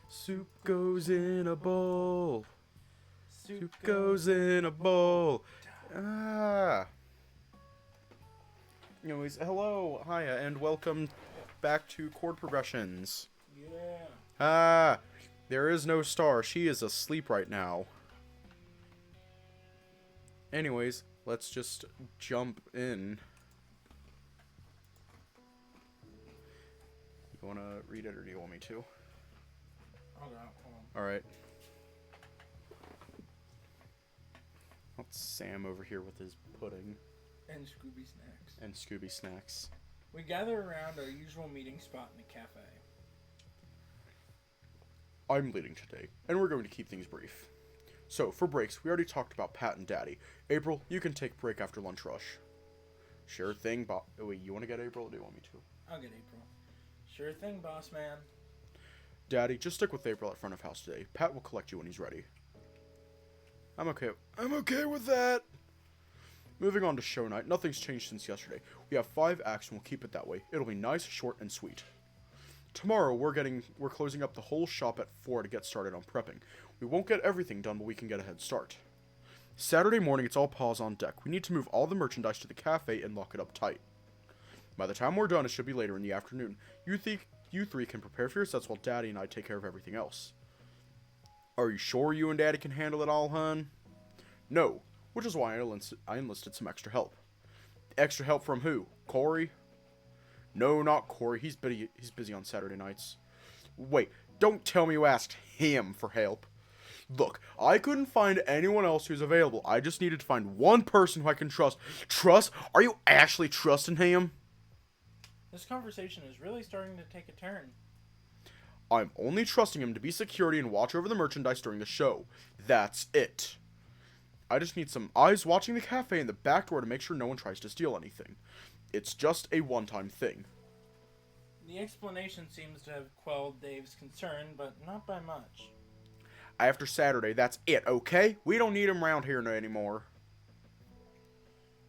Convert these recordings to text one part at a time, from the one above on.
Soup goes in a bowl. Soup goes in a bowl. Ah. Anyways, hello, hiya, and welcome back to Chord Progressions. Yeah. Ah. There is no star. She is asleep right now. Anyways, let's just jump in. You want to read it or do you want me to? Hold on. Alright. That's Sam over here with his pudding. And Scooby snacks. And Scooby snacks. We gather around our usual meeting spot in the cafe. I'm leading today, and we're going to keep things brief. So, for breaks, we already talked about Pat and Daddy. April, you can take break after lunch rush. Sure thing, Oh, wait, you want to get April, or do you want me to? I'll get April. Sure thing, boss man. Daddy, just stick with April at front of house today. Pat will collect you when he's ready. I'm okay with that. Moving on to show night. Nothing's changed since yesterday. We have 5 acts and we'll keep it that way. It'll be nice, short, and sweet. Tomorrow, we're closing up the whole shop at 4 to get started on prepping. We won't get everything done, but we can get a head start. Saturday morning, it's all paws on deck. We need to move all the merchandise to the cafe and lock it up tight. By the time we're done, it should be later in the afternoon. You three can prepare for your sets while Daddy and I take care of everything else. Are you sure you and Daddy can handle it all, hun? No, which is why I enlisted some extra help. Extra help from who? Corey? No, not Corey. He's busy on Saturday nights. Wait, don't tell me you asked him for help. Look, I couldn't find anyone else who's available. I just needed to find one person who I can trust. Trust? Are you actually trusting him? This conversation is really starting to take a turn. I'm only trusting him to be security and watch over the merchandise during the show. That's it. I just need some eyes watching the cafe and the back door to make sure no one tries to steal anything. It's just a one-time thing. The explanation seems to have quelled Dave's concern, but not by much. After Saturday, that's it, okay? We don't need him around here anymore.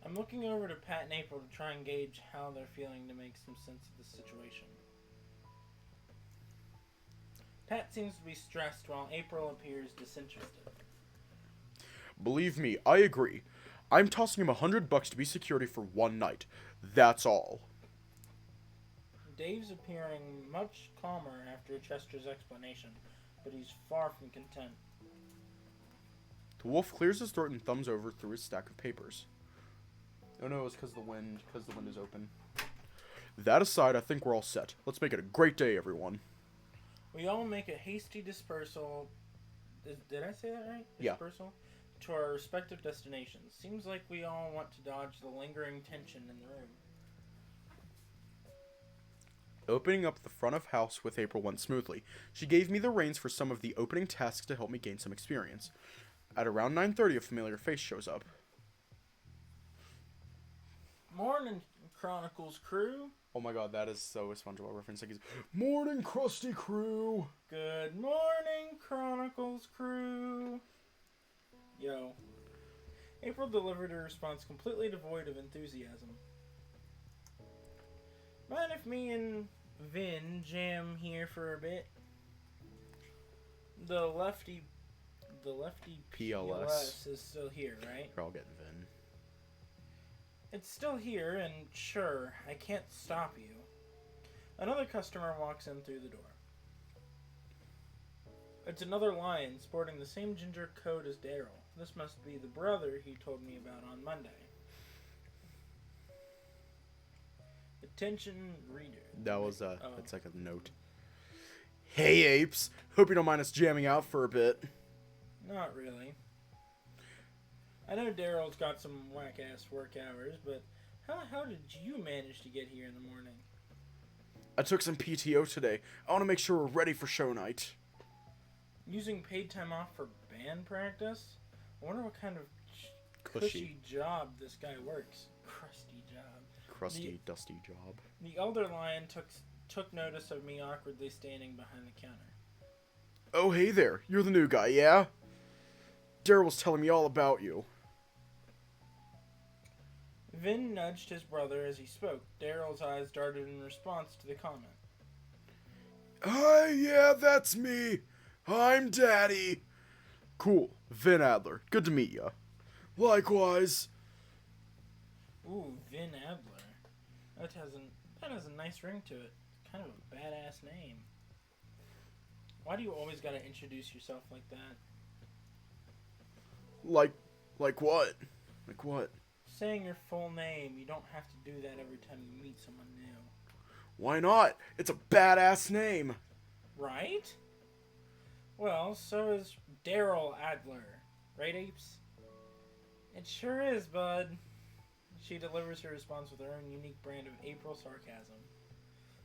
I'm looking over to Pat and April to try and gauge how they're feeling to make some sense of the situation. Pat seems to be stressed while April appears disinterested. Believe me, I agree. I'm tossing him $100 to be security for one night. That's all. Dave's appearing much calmer after Chester's explanation, but he's far from content. The wolf clears his throat and thumbs over through his stack of papers. Oh no, it's because the wind is open. That aside, I think we're all set. Let's make it a great day, everyone. We all make a hasty dispersal. Did I say that right? Yeah. Dispersal? To our respective destinations. Seems like we all want to dodge the lingering tension in the room. Opening up the front of house with April went smoothly. She gave me the reins for some of the opening tasks to help me gain some experience. At around 9:30, a familiar face shows up. Morning, Chronicles crew. Oh my god, that is so a SpongeBob reference. Like he's, Morning, Krusty Crew! Good morning, Chronicles crew. Yo. April delivered a response completely devoid of enthusiasm. Mind if me and Vin jam here for a bit? The lefty PLS is still here, right? You're all getting Vin. It's still here, and sure, I can't stop you. Another customer walks in through the door. It's another lion sporting the same ginger coat as Daryl. This must be the brother he told me about on Monday. Attention reader. That was, that's like a note. Hey, apes! Hope you don't mind us jamming out for a bit. Not really. I know Daryl's got some whack-ass work hours, but how did you manage to get here in the morning? I took some PTO today. I want to make sure we're ready for show night. Using paid time off for band practice? I wonder what kind of cushy job this guy works. Crusty job. Crusty, dusty job. The elder lion took notice of me awkwardly standing behind the counter. Oh, hey there. You're the new guy, yeah? Daryl was telling me all about you. Vin nudged his brother as he spoke. Daryl's eyes darted in response to the comment. Hi, yeah, that's me. I'm Daddy. Cool. Vin Adler. Good to meet ya. Likewise. Ooh, Vin Adler. That has a nice ring to it. Kind of a badass name. Why do you always gotta introduce yourself like that? Like what? Like what? Saying your full name, you don't have to do that every time you meet someone new. Why not? It's a badass name. Right? Well, so is Daryl Adler. Right, Apes? It sure is, bud. She delivers her response with her own unique brand of April sarcasm.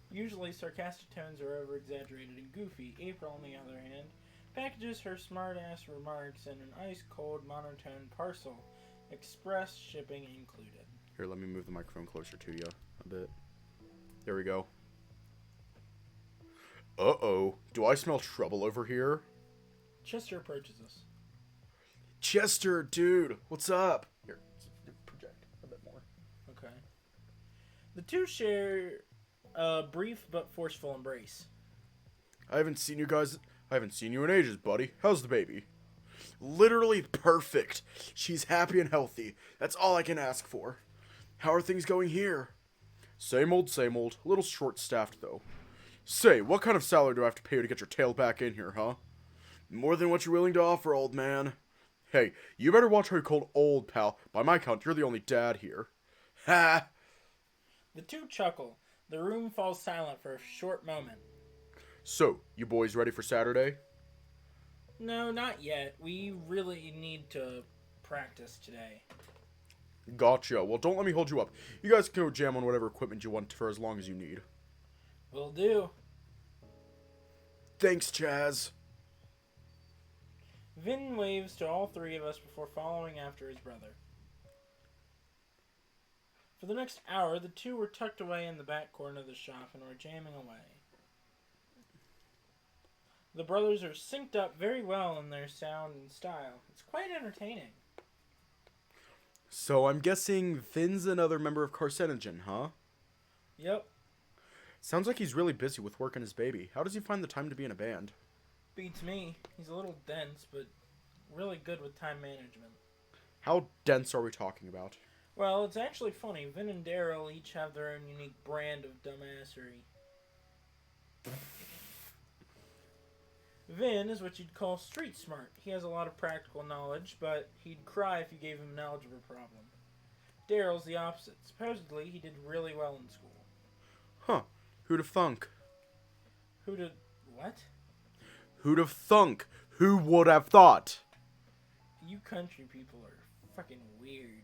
Usually, sarcastic tones are over-exaggerated and goofy. April, on the other hand, packages her smart-ass remarks in an ice-cold, monotone parcel, express shipping included. Here, let me move the microphone closer to you a bit. There we go. Uh-oh. Do I smell trouble over here? Chester approaches us. Chester, dude. What's up? Here, project a bit more. Okay. The two share a brief but forceful embrace. I haven't seen you in ages, buddy. How's the baby? Literally perfect. She's happy and healthy. That's all I can ask for. How are things going here? Same old, same old. A little short-staffed, though. Say, what kind of salary do I have to pay you to get your tail back in here, huh? More than what you're willing to offer, old man. Hey, you better watch how you called old, pal. By my count, you're the only dad here. Ha! The two chuckle. The room falls silent for a short moment. So, you boys ready for Saturday? No, not yet. We really need to practice today. Gotcha. Well, don't let me hold you up. You guys can go jam on whatever equipment you want for as long as you need. Will do. Thanks, Chaz. Vin waves to all three of us before following after his brother. For the next hour, the two were tucked away in the back corner of the shop and were jamming away. The brothers are synced up very well in their sound and style. It's quite entertaining. So, I'm guessing Vin's another member of Carcinogen, huh? Yep. Sounds like he's really busy with work and his baby. How does he find the time to be in a band? Beats me. He's a little dense, but really good with time management. How dense are we talking about? Well, it's actually funny. Vin and Daryl each have their own unique brand of dumbassery. Vin is what you'd call street smart. He has a lot of practical knowledge, but he'd cry if you gave him an algebra problem. Daryl's the opposite. Supposedly, he did really well in school. Huh. Who'd have thunk? What? Who'd have thunk? Who would have thought? You country people are fucking weird.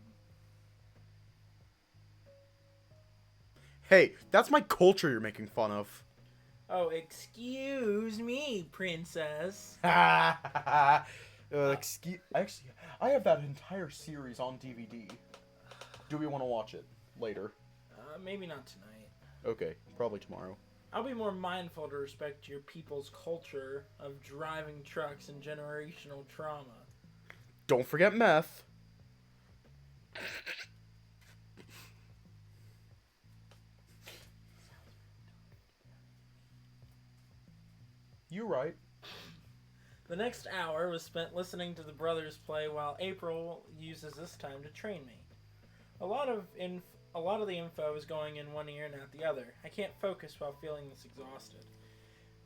Hey, that's my culture you're making fun of. Oh, excuse me, princess. Excuse. Actually, I have that entire series on DVD. Do we want to watch it later? Maybe not tonight. Okay, probably tomorrow. I'll be more mindful to respect your people's culture of driving trucks and generational trauma. Don't forget meth. You right. The next hour was spent listening to the brothers play while April uses this time to train me. A lot of the info is going in one ear and out the other. I can't focus while feeling this exhausted.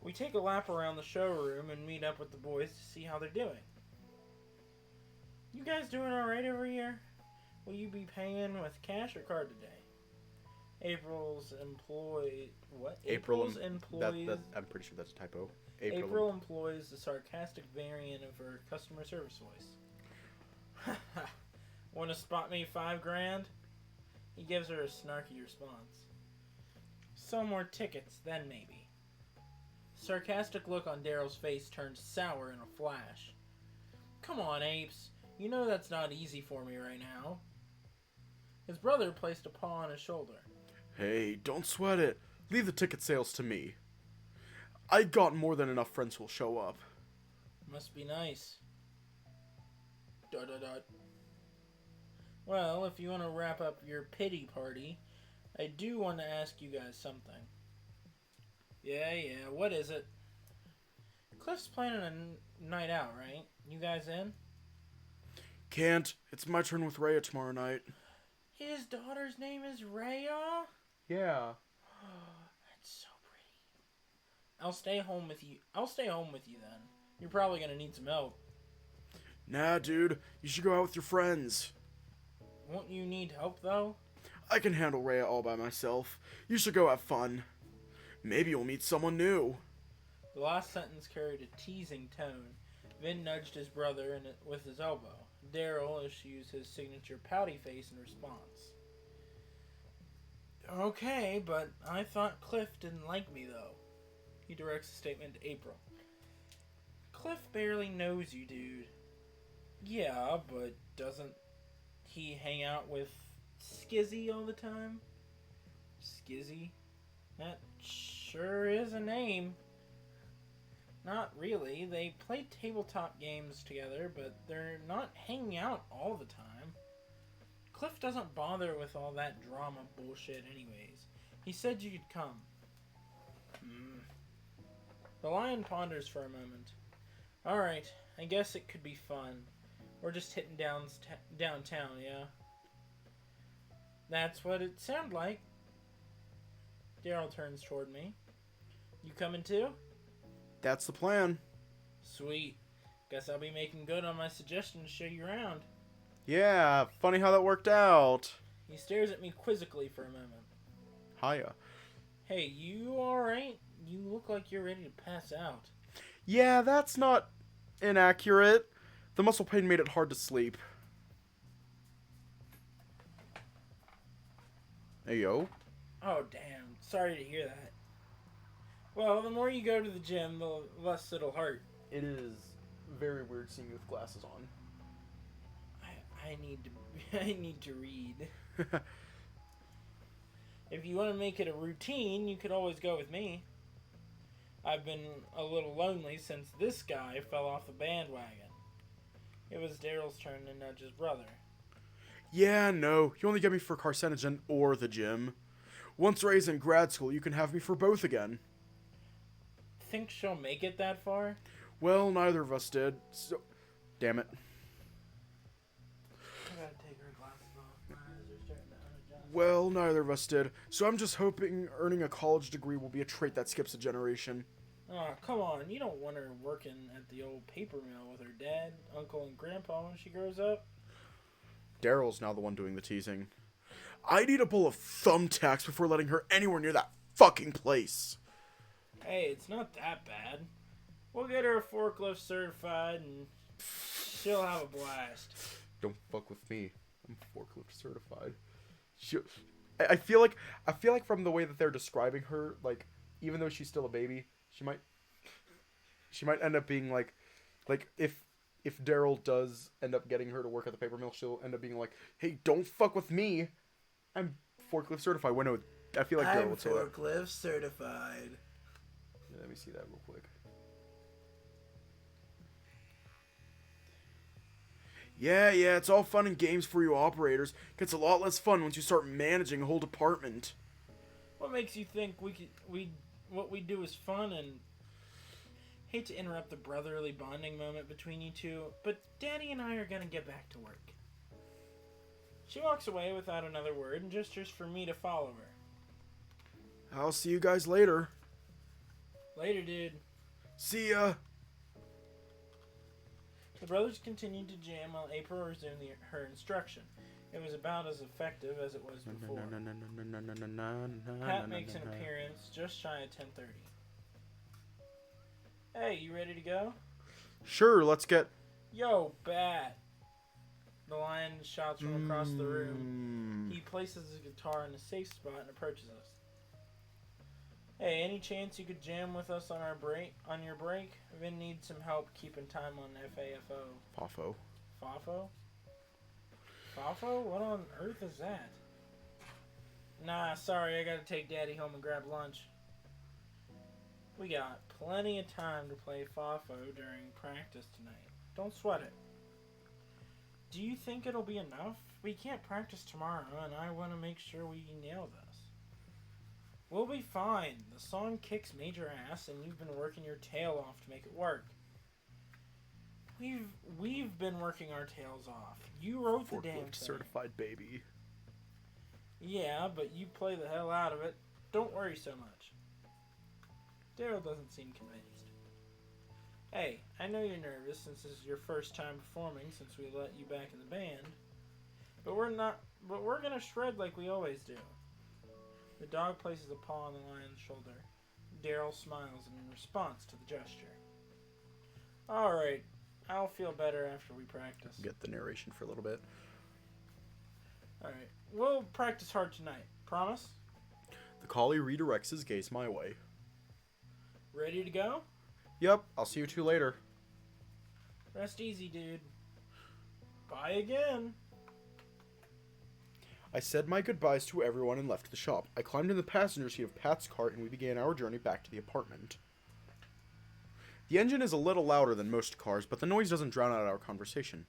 We take a lap around the showroom and meet up with the boys to see how they're doing. You guys doing alright over here? Will you be paying with cash or card today? April's employees... I'm pretty sure that's a typo. April employs the sarcastic variant of her customer service voice. Want to spot me $5,000? He gives her a snarky response. Sell more tickets, then maybe. Sarcastic look on Daryl's face turns sour in a flash. Come on, Apes. You know that's not easy for me right now. His brother placed a paw on his shoulder. Hey, don't sweat it. Leave the ticket sales to me. I got more than enough friends who'll show up. Must be nice. ... Well, if you want to wrap up your pity party, I do want to ask you guys something. Yeah, what is it? Cliff's planning a night out, right? You guys in? Can't. It's my turn with Rhea tomorrow night. His daughter's name is Rhea? Yeah. That's so pretty. I'll stay home with you. Then. You're probably gonna need some help. Nah, dude. You should go out with your friends. Won't you need help, though? I can handle Rhea all by myself. You should go have fun. Maybe you'll meet someone new. The last sentence carried a teasing tone. Vin nudged his brother with his elbow. Daryl issues his signature pouty face in response. Okay, but I thought Cliff didn't like me, though. He directs the statement to April. Cliff barely knows you, dude. Yeah, but doesn't he hang out with Skizzy all the time? Skizzy? That sure is a name. Not really. They play tabletop games together, but they're not hanging out all the time. Cliff doesn't bother with all that drama bullshit anyways. He said you could come. The lion ponders for a moment. Alright, I guess it could be fun. We're just hitting downtown, yeah? That's what it sounded like. Daryl turns toward me. You coming too? That's the plan. Sweet. Guess I'll be making good on my suggestion to show you around. Yeah, funny how that worked out. He stares at me quizzically for a moment. Hiya. Hey, you alright? You look like you're ready to pass out. Yeah, that's not inaccurate. The muscle pain made it hard to sleep. Hey, yo. Oh, damn. Sorry to hear that. Well, the more you go to the gym, the less it'll hurt. It is very weird seeing you with glasses on. I need to read. If you want to make it a routine, you could always go with me. I've been a little lonely since this guy fell off the bandwagon. It was Daryl's turn to nudge his brother. Yeah, no. You only get me for carcinogen or the gym. Once Ray's in grad school, you can have me for both again. Think she'll make it that far? Well, neither of us did, so... Damn it. I gotta take her glasses off. My eyes are starting to unadjust. Well, neither of us did, so I'm just hoping earning a college degree will be a trait that skips a generation. Oh, come on. You don't want her working at the old paper mill with her dad, uncle, and grandpa when she grows up. Daryl's now the one doing the teasing. I need a bowl of thumbtacks before letting her anywhere near that fucking place. Hey, it's not that bad. We'll get her forklift certified and she'll have a blast. Don't fuck with me. I'm forklift certified. I feel like from the way that they're describing her, like, even though she's still a baby, she might end up being like if Daryl does end up getting her to work at the paper mill, she'll end up being like, hey, don't fuck with me. I'm forklift certified. Well, no, I feel like Daryl would say that. I'm forklift certified. Yeah, let me see that real quick. Yeah, it's all fun and games for you operators. Gets a lot less fun once you start managing a whole department. What makes you think what we do is fun? And hate to interrupt the brotherly bonding moment between you two, but Daddy and I are gonna get back to work. She walks away without another word and gestures for me to follow her. I'll see you guys later. Later, dude. See ya. The brothers continued to jam while April resumed her instruction. It was about as effective as it was before. Pat makes an appearance just shy of 10:30. Hey, you ready to go? Sure, let's get... Yo, Bat! The lion shouts from across the room. He places his guitar in a safe spot and approaches us. Hey, any chance you could jam with us on your break? Vin needs some help keeping time on FAFO. Fafo. Fafo? Fafo? What on earth is that? Nah, sorry, I gotta take Daddy home and grab lunch. We got plenty of time to play Fafo during practice tonight. Don't sweat it. Do you think it'll be enough? We can't practice tomorrow, and I want to make sure we nail this. We'll be fine. The song kicks major ass, and you've been working your tail off to make it work. We've been working our tails off. You wrote the damn thing. Forklift certified baby. Yeah, but you play the hell out of it. Don't worry so much. Daryl doesn't seem convinced. Hey, I know you're nervous since this is your first time performing since we let you back in the band. But we're gonna shred like we always do. The dog places a paw on the lion's shoulder. Daryl smiles in response to the gesture. Alright, I'll feel better after we practice. Get the narration for a little bit. Alright, we'll practice hard tonight. Promise? The collie redirects his gaze my way. Ready to go? Yep, I'll see you two later. Rest easy, dude. Bye again. I said my goodbyes to everyone and left the shop. I climbed in the passenger seat of Pat's cart and we began our journey back to the apartment. The engine is a little louder than most cars, but the noise doesn't drown out our conversation.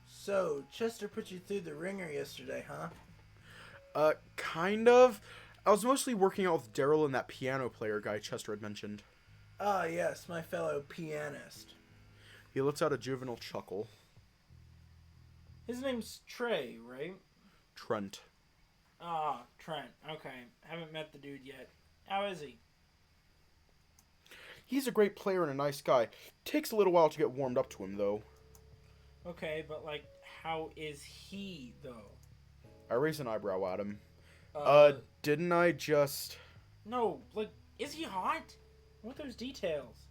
So, Chester put you through the ringer yesterday, huh? Kind of. I was mostly working out with Daryl and that piano player guy Chester had mentioned. Ah, yes, my fellow pianist. He lets out a juvenile chuckle. His name's Trey, right? Trent. Ah, Trent. Okay. Haven't met the dude yet. How is he? He's a great player and a nice guy. Takes a little while to get warmed up to him, though. Okay, but, like, how is he, though? I raise an eyebrow at him. Didn't I just... No, like, is he hot? What are those details?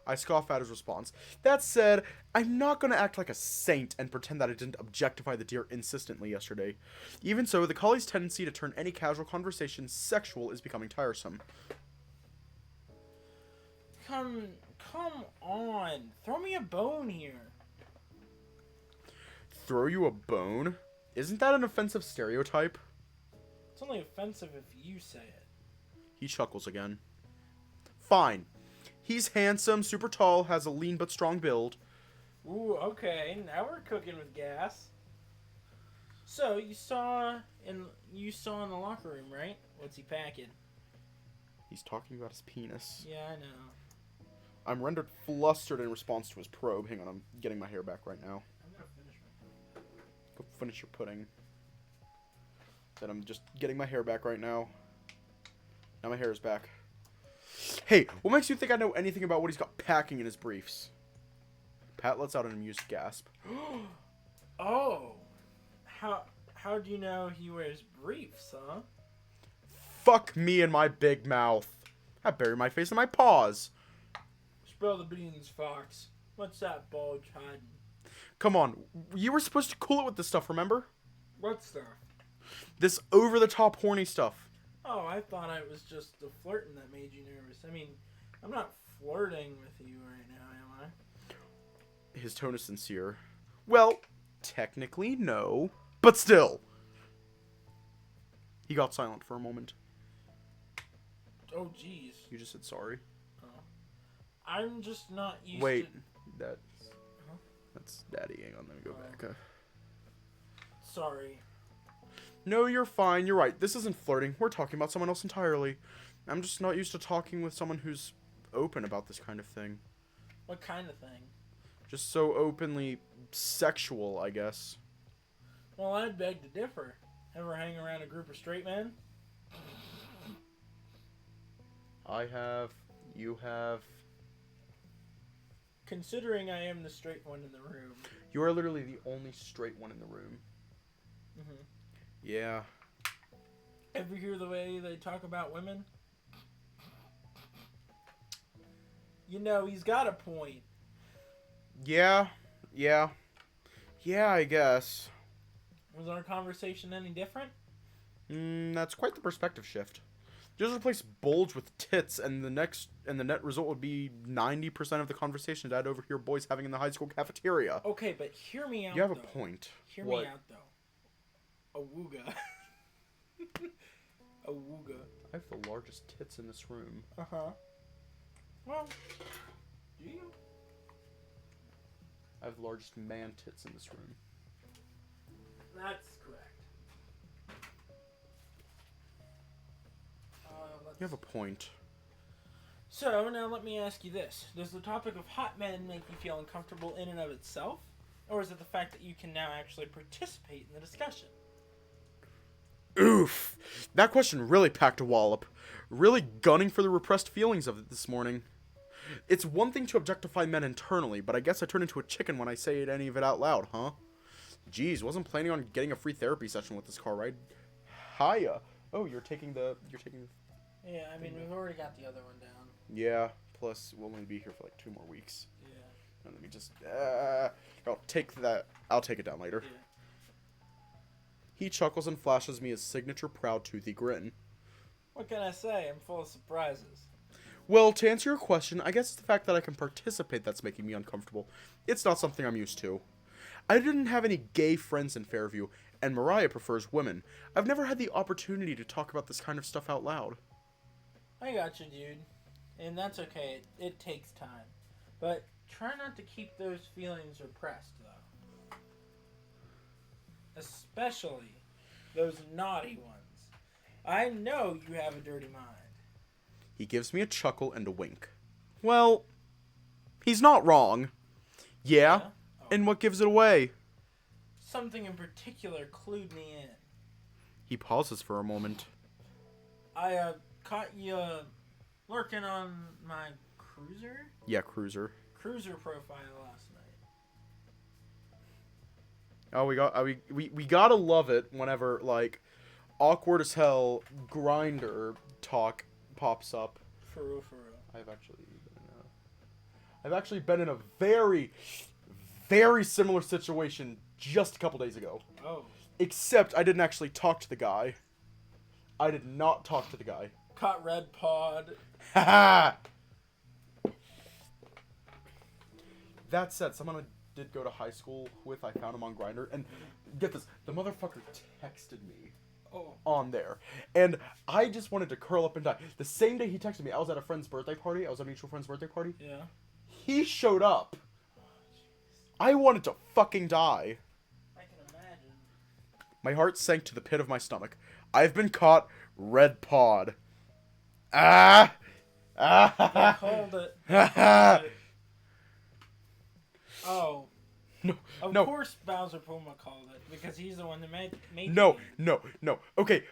I scoff at his response. That said, I'm not going to act like a saint and pretend that I didn't objectify the deer insistently yesterday. Even so, the collie's tendency to turn any casual conversation sexual is becoming tiresome. Come on. Throw me a bone here. Throw you a bone? Isn't that an offensive stereotype? It's only offensive if you say it. He chuckles again. Fine. He's handsome, super tall, has a lean but strong build. Ooh, okay. Now we're cooking with gas. So, you saw in the locker room, right? What's he packing? He's talking about his penis. Yeah, I know. I'm rendered flustered in response to his probe. Hang on, I'm getting my hair back right now. I'm gonna finish my pudding. Go finish your pudding. Then I'm just getting my hair back right now. Now my hair is back. Hey, what makes you think I know anything about what he's got packing in his briefs? Pat lets out an amused gasp. Oh! How do you know he wears briefs, huh? Fuck me and my big mouth. I bury my face in my paws. Spill the beans, Fox. What's that bulge hiding? Come on, you were supposed to cool it with this stuff, remember? What stuff? This over-the-top horny stuff. Oh, I thought it was just the flirting that made you nervous. I mean, I'm not flirting with you right now, am I? His tone is sincere. Well, technically, no. But still. He got silent for a moment. Oh, jeez. You just said sorry. Oh. I'm just not used Wait, to... that's Daddy. Hang on, let me go back. Sorry. No, you're fine. You're right. This isn't flirting. We're talking about someone else entirely. I'm just not used to talking with someone who's open about this kind of thing. What kind of thing? Just so openly sexual, I guess. Well, I'd beg to differ. Ever hang around a group of straight men? I have. You have. Considering I am the straight one in the room. You are literally the only straight one in the room. Mm-hmm. Yeah. Ever hear the way they talk about women? You know, he's got a point. Yeah, I guess. Was our conversation any different? That's quite the perspective shift. Just replace bulge with tits, and the net result would be 90% of the conversations I'd overhear boys having in the high school cafeteria. Okay, but hear me out. You have a point. Hear me out, though. A wooga. A wooga. I have the largest tits in this room. Uh-huh. Well, do you? I have the largest man tits in this room. That's correct. was. You have a point. So, now let me ask you this. Does the topic of hot men make you feel uncomfortable in and of itself? Or is it the fact that you can now actually participate in the discussion? Oof. That question really packed a wallop. Really gunning for the repressed feelings of it this morning. It's one thing to objectify men internally, but I guess I turn into a chicken when I say any of it out loud, huh? Geez, wasn't planning on getting a free therapy session with this car ride. Hiya. Oh, you're taking the... Yeah, I mean, we've already got the other one down. Yeah, plus we'll only be here for like 2 more weeks. Yeah. And let me just... I'll take it down later. Yeah. He chuckles and flashes me his signature proud toothy grin. What can I say? I'm full of surprises. Well, to answer your question, I guess it's the fact that I can participate that's making me uncomfortable. It's not something I'm used to. I didn't have any gay friends in Fairview, and Mariah prefers women. I've never had the opportunity to talk about this kind of stuff out loud. I got you, dude. And that's okay. It takes time. But try not to keep those feelings repressed, though. Especially those naughty ones. I know you have a dirty mind. He gives me a chuckle and a wink. Well, he's not wrong. Yeah? Oh. And what gives it away? Something in particular clued me in. He pauses for a moment. I caught you lurking on my cruiser? Yeah, cruiser. Cruiser profile last night. Oh, we gotta love it whenever, like, awkward as hell grinder talk pops up. For real. I've actually been in a very, very similar situation just a couple days ago. Oh. Except I didn't actually talk to the guy. I did not talk to the guy. Caught red pod. Haha! That said, someone I did go to high school with, I found him on Grindr, and get this, the motherfucker texted me on there, and I just wanted to curl up and die. The same day he texted me, I was at a friend's birthday party, I was at a mutual friend's birthday party. Yeah. He showed up. I wanted to fucking die. I can imagine. My heart sank to the pit of my stomach. I've been caught red pod. Ah! Ah! Hold it. Oh. No, of no. course Bowser Puma called it, because he's the one that made No. Okay.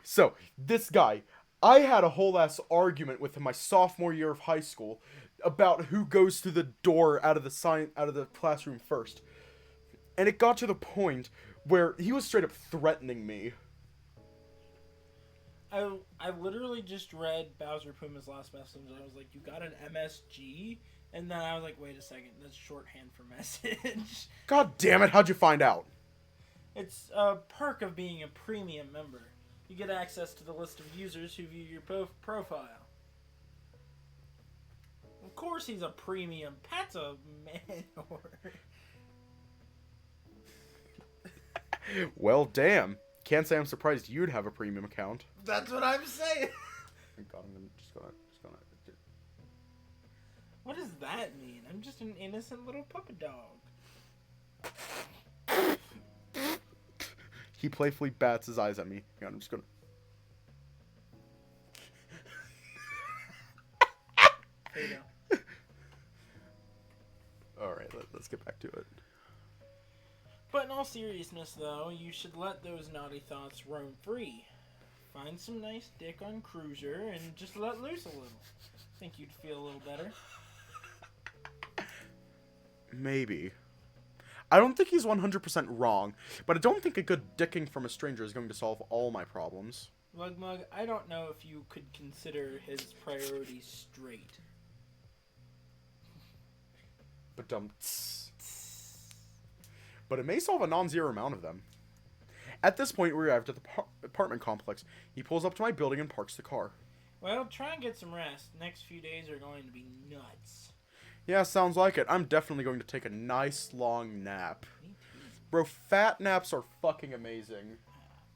So, this guy, I had a whole ass argument with him my sophomore year of high school about who goes through the door out of the classroom first. And it got to the point where he was straight up threatening me. I literally just read Bowser Puma's last message, and I was like, you got an MSG? And then I was like, wait a second, that's shorthand for message. God damn it, how'd you find out? It's a perk of being a premium member. You get access to the list of users who view your profile. Of course he's a premium. Pat's a manor. Well, damn. Can't say I'm surprised you'd have a premium account. That's what I'm saying. God, I'm just gonna... What does that mean? I'm just an innocent little puppy dog. He playfully bats his eyes at me. Hang on, I'm just gonna... There you go. Alright, let's get back to it. But in all seriousness, though, you should let those naughty thoughts roam free. Find some nice dick on Cruiser and just let loose a little. Think you'd feel a little better. Maybe. I don't think he's 100% wrong, but I don't think a good dicking from a stranger is going to solve all my problems. Mug, I don't know if you could consider his priorities straight. But it may solve a non-zero amount of them. At this point, we arrived at the apartment complex. He pulls up to my building and parks the car. Well, try and get some rest. Next few days are going to be nuts. Yeah, sounds like it. I'm definitely going to take a nice long nap. Me too. Bro, fat naps are fucking amazing.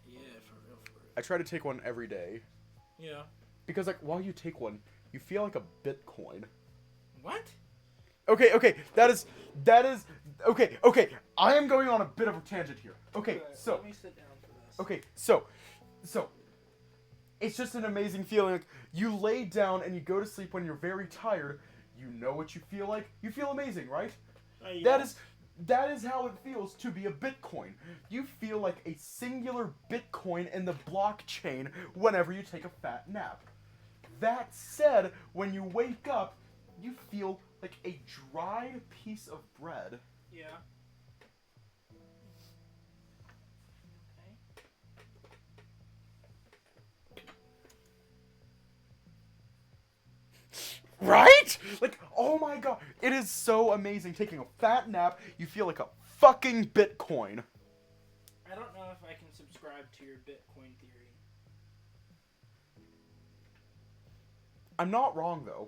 Yeah, for real. I try to take one every day. Yeah. Because, like, while you take one, you feel like a Bitcoin. What? Okay, that is, okay, I am going on a bit of a tangent here. Okay, so, let me sit down for this. okay, so, It's just an amazing feeling. Like, you lay down and you go to sleep when you're very tired. You know what you feel like? You feel amazing, right? Yeah. That is how it feels to be a Bitcoin. You feel like a singular Bitcoin in the blockchain whenever you take a fat nap. That said, when you wake up, you feel like a dried piece of bread. Yeah. Right? Like, oh my god. It is so amazing. Taking a fat nap, you feel like a fucking Bitcoin. I don't know if I can subscribe to your Bitcoin theory. I'm not wrong, though.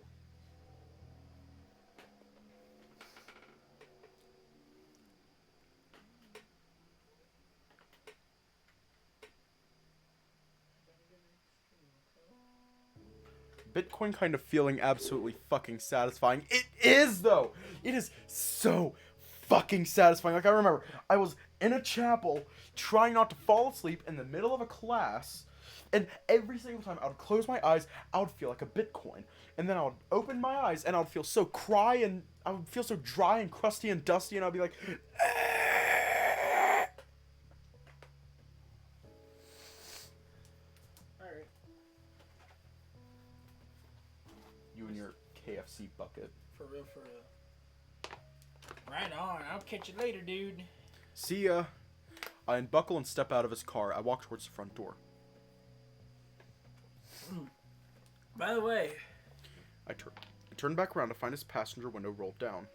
Bitcoin kind of feeling absolutely fucking satisfying. It is, though. It is so fucking satisfying. Like, I remember, I was in a chapel trying not to fall asleep in the middle of a class, and every single time I would close my eyes, I would feel like a Bitcoin. And then I would open my eyes, and I would feel so I would feel so dry and crusty and dusty, and I'd be like, Alright. you and your KFC bucket. For real, for real. Right on. I'll catch you later, dude. See ya. I unbuckle and step out of his car. I walk towards the front door. By the way, I turn back around to find his passenger window rolled down.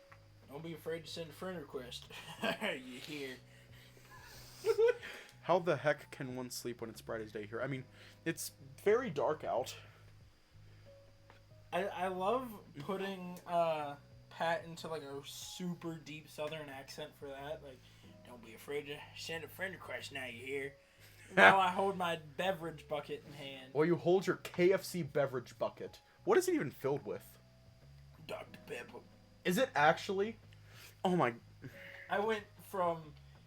don't be afraid to send a friend request. You hear? How the heck can one sleep when it's bright as day here? I mean, it's very dark out. I love putting Pat into like a super deep southern accent for that. Like, don't be afraid to send a friend request now, you hear? Now I hold my beverage bucket in hand. Well, you hold your KFC beverage bucket. What is it even filled with? Dr. Pepper. Is it actually? Oh my... I went from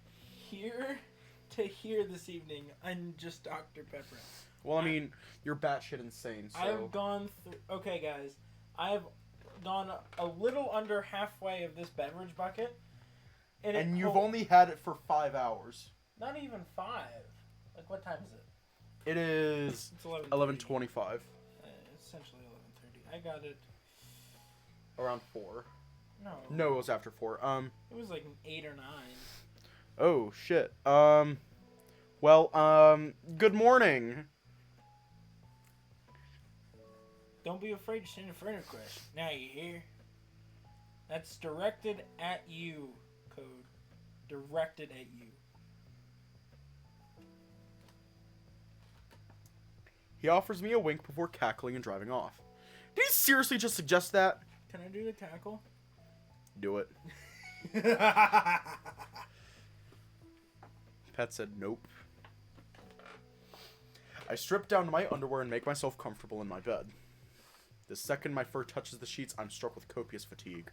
here to here this evening on just Dr. Pepper. Well, I mean, you're batshit insane, so... I've gone through... Okay, guys. I've gone a little under halfway of this beverage bucket. And you've only had it for 5 hours. Not even 5. Like, what time is it? It is... It's 11:25. 11:25. Essentially 11:30. I got it... Around 4. No. No, it was after 4. It was like an 8 or 9. Oh, shit. Well, good morning. Don't be afraid to send a friend request. Now you hear? That's directed at you, code. Directed at you. He offers me a wink before cackling and driving off. Did he seriously just suggest that? Can I do the cackle? Do it. Pat said nope. I strip down to my underwear and make myself comfortable in my bed. The second my fur touches the sheets, I'm struck with copious fatigue.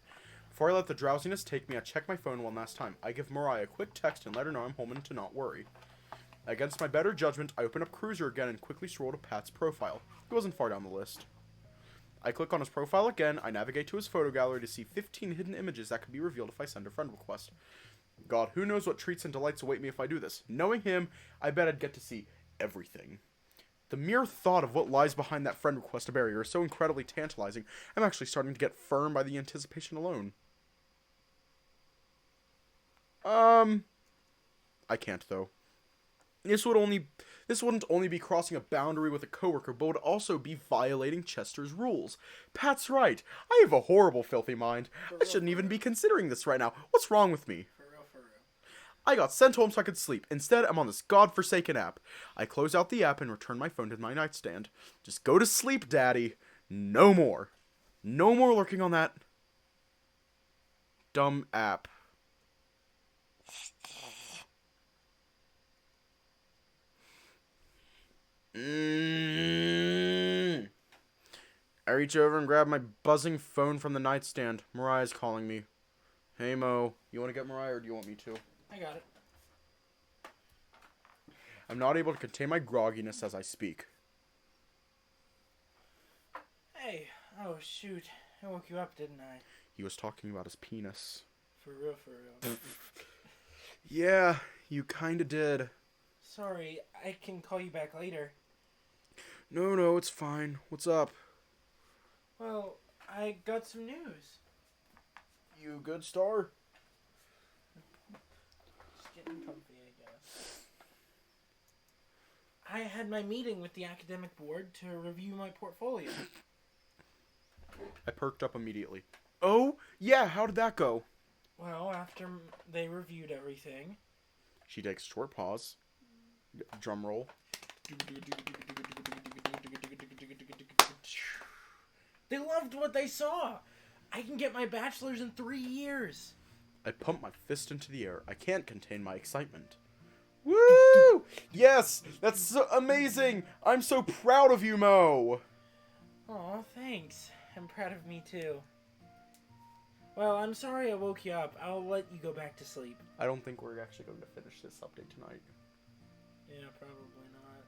Before I let the drowsiness take me, I check my phone one last time. I give Mariah a quick text and let her know I'm home and to not worry. Against my better judgment, I open up Cruiser again and quickly scroll to Pat's profile. He wasn't far down the list. I click on his profile again, I navigate to his photo gallery to see 15 hidden images that could be revealed if I send a friend request. God, who knows what treats and delights await me if I do this. Knowing him, I bet I'd get to see everything. The mere thought of what lies behind that friend request barrier is so incredibly tantalizing, I'm actually starting to get firm by the anticipation alone. I can't, though. This wouldn't only be crossing a boundary with a coworker, but would also be violating Chester's rules. Pat's right. I have a horrible, filthy mind. I shouldn't even be considering this right now. What's wrong with me? For real, for real. I got sent home so I could sleep. Instead, I'm on this godforsaken app. I close out the app and return my phone to my nightstand. Just go to sleep, Daddy. No more. No more lurking on that dumb app. I reach over and grab my buzzing phone from the nightstand. Mariah's calling me. Hey, Mo. You want to get Mariah or do you want me to? I got it. I'm not able to contain my grogginess as I speak. Hey, oh shoot. I woke you up, didn't I? He was talking about his penis. For real, for real. Yeah, you kinda did. Sorry, I can call you back later. No, it's fine. What's up? Well, I got some news. You good, Star? Just getting comfy, I guess. I had my meeting with the academic board to review my portfolio. I perked up immediately. Oh, yeah, how did that go? Well, after they reviewed everything... She takes a short pause. Drum roll. They loved what they saw! I can get my bachelor's in 3 years! I pump my fist into the air. I can't contain my excitement. Woo! Yes! That's so amazing! I'm so proud of you, Mo! Aw, thanks. I'm proud of me, too. Well, I'm sorry I woke you up. I'll let you go back to sleep. I don't think we're actually going to finish this update tonight. Yeah, probably not.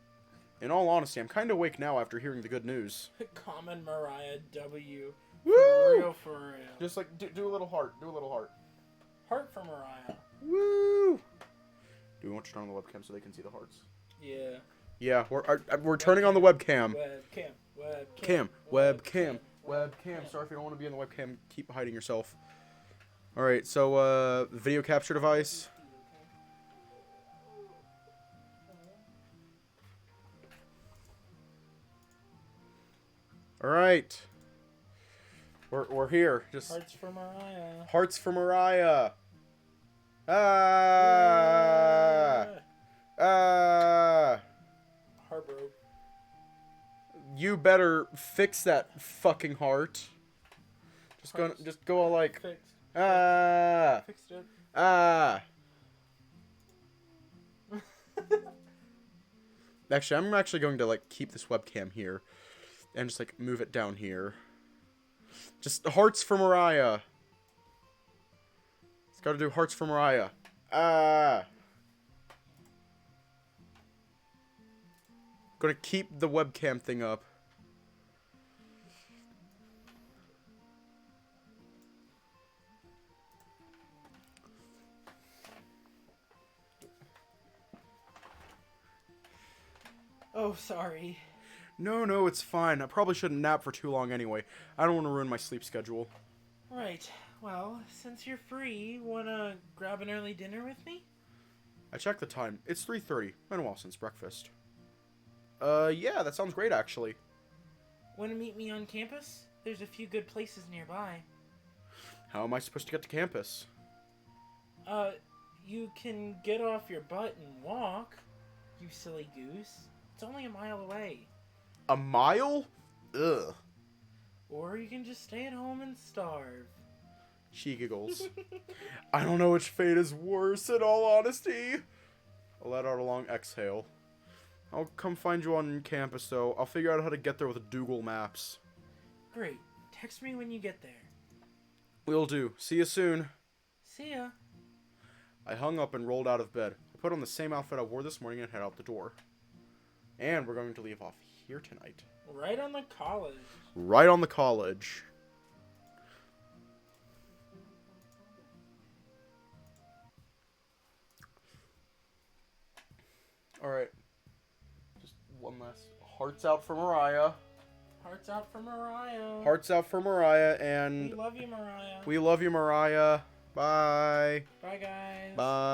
In all honesty, I'm kind of awake now after hearing the good news. Common Mariah W. Woo! For real, for real. Just like, do a little heart. Do a little heart. Heart for Mariah. Woo! Do we want to turn on the webcam so they can see the hearts? Yeah. Yeah, we're turning on the webcam. Webcam. Webcam. Sorry if you don't want to be in the webcam. Keep hiding yourself. Alright, so, video capture device. Alright. We're here. Just Hearts for Mariah. hearts for Mariah. Ah! Ah! Heart broke. You better fix that fucking heart. Hearts. Just go all like Fixed. ah Fixed it. ah. Actually, I'm actually going to like keep this webcam here, and just like move it down here. Just hearts for Mariah. It's got to do hearts for Mariah. Ah. Gonna keep the webcam thing up. Oh, sorry. No, it's fine. I probably shouldn't nap for too long anyway. I don't want to ruin my sleep schedule. Right. Well, since you're free, wanna grab an early dinner with me? I checked the time. It's 3:30. Been a while since breakfast. Yeah, that sounds great actually. Wanna meet me on campus? There's a few good places nearby. How am I supposed to get to campus? You can get off your butt and walk, you silly goose. It's only a mile away. A mile? Ugh. Or you can just stay at home and starve. She giggles. I don't know which fate is worse, in all honesty. I'll let out a long exhale. I'll come find you on campus, though. I'll figure out how to get there with Google Maps. Great. Text me when you get there. Will do. See you soon. See ya. I hung up and rolled out of bed. I put on the same outfit I wore this morning and head out the door. And we're going to leave off here tonight. Right on the college. Right on the college. Alright. Just one last. Hearts out for Mariah. Hearts out for Mariah. Hearts out for Mariah, and We love you, Mariah. we love you, Mariah. Bye. Bye, guys. Bye.